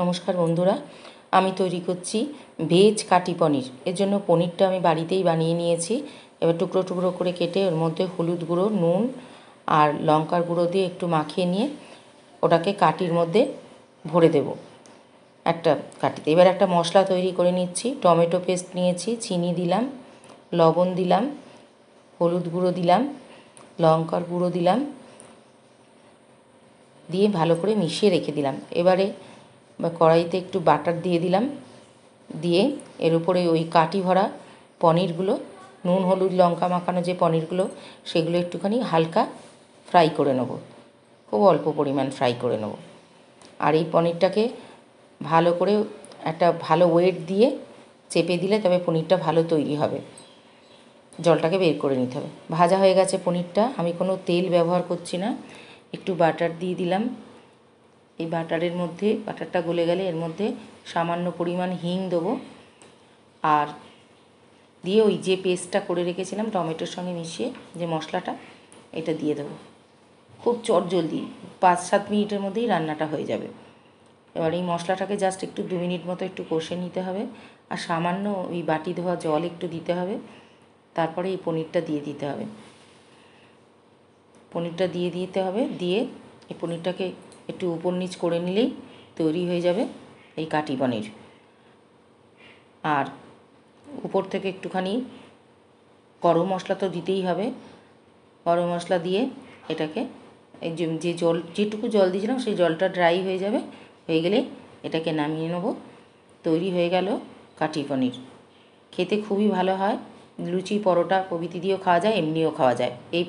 নমস্কার বন্ধুরা, আমি তৈরি করছি ভেজ কাটি পনির। এর জন্য পনিরটা আমি বাড়িতেই বানিয়ে নিয়েছি। এবার টুকরো টুকরো করে কেটে ওর মধ্যে হলুদ গুঁড়ো, নুন আর লঙ্কার গুঁড়ো দিয়ে একটু মাখিয়ে নিয়ে ওটাকে কাটির মধ্যে ভরে দেব একটা কাটিতে। এবার একটা মশলা তৈরি করে নিচ্ছি। টমেটো পেস্ট নিয়েছি, চিনি দিলাম, লবণ দিলাম, হলুদ গুঁড়ো দিলাম, লঙ্কার গুঁড়ো দিলাম, দিয়ে ভালো করে মিশিয়ে রেখে দিলাম। এবারে কড়াইতে একটু বাটার দিয়ে দিলাম, দিয়ে এর উপরে ওই কাটি ভরা পনিরগুলো, নুন হলুদ লঙ্কা মাখানো যে পনিরগুলো, সেগুলো একটুখানি হালকা ফ্রাই করে নেব, খুব অল্প পরিমাণ ফ্রাই করে নেব। আর এই পনিরটাকে ভালো করে একটা ভালো ওয়েট দিয়ে চেপে দিলে তবে পনিরটা ভালো তৈরি হবে। জলটাকে বের করে নিতে হবে। ভাজা হয়ে গেছে পনিরটা, আমি কোনো তেল ব্যবহার করছি না। একটু বাটার দিয়ে দিলাম। এই বাটারের মধ্যে, বাটারটা গলে গেলে এর মধ্যে সামান্য পরিমাণ হিং দেবো, আর দিয়ে ওই যে পেস্টটা করে রেখেছিলাম টমেটোর সঙ্গে মিশিয়ে, যে মশলাটা, এটা দিয়ে দেবো। খুব চটজলদি 5-7 মিনিটের মধ্যেই রান্নাটা হয়ে যাবে। এবার এই মশলাটাকে জাস্ট একটু 2 মিনিট মতো একটু কষে নিতে হবে, আর সামান্য ওই বাটি ধোয়া জল একটু দিতে হবে। তারপরে এই পনিরটা দিয়ে দিতে হবে। পনিরটা দিয়ে দিতে হবে, দিয়ে এই পনিরটাকে একটু উপর নিচ করে নিলেই তৈরি হয়ে যাবে এই কাটি পনির। আর উপর থেকে একটুখানি গরম মশলা তো দিতেই হবে। গরম মশলা দিয়ে এটাকে যে জল, যেটুকু জল দিয়েছিলাম সেই জলটা ড্রাই হয়ে যাবে। হয়ে গেলে এটাকে নামিয়ে নেব। তৈরি হয়ে গেল কাটি পনির। খেতে খুবই ভালো হয়। লুচি, পরোটা প্রভৃতি দিয়েও খাওয়া যায়, এমনিও খাওয়া যায়। এই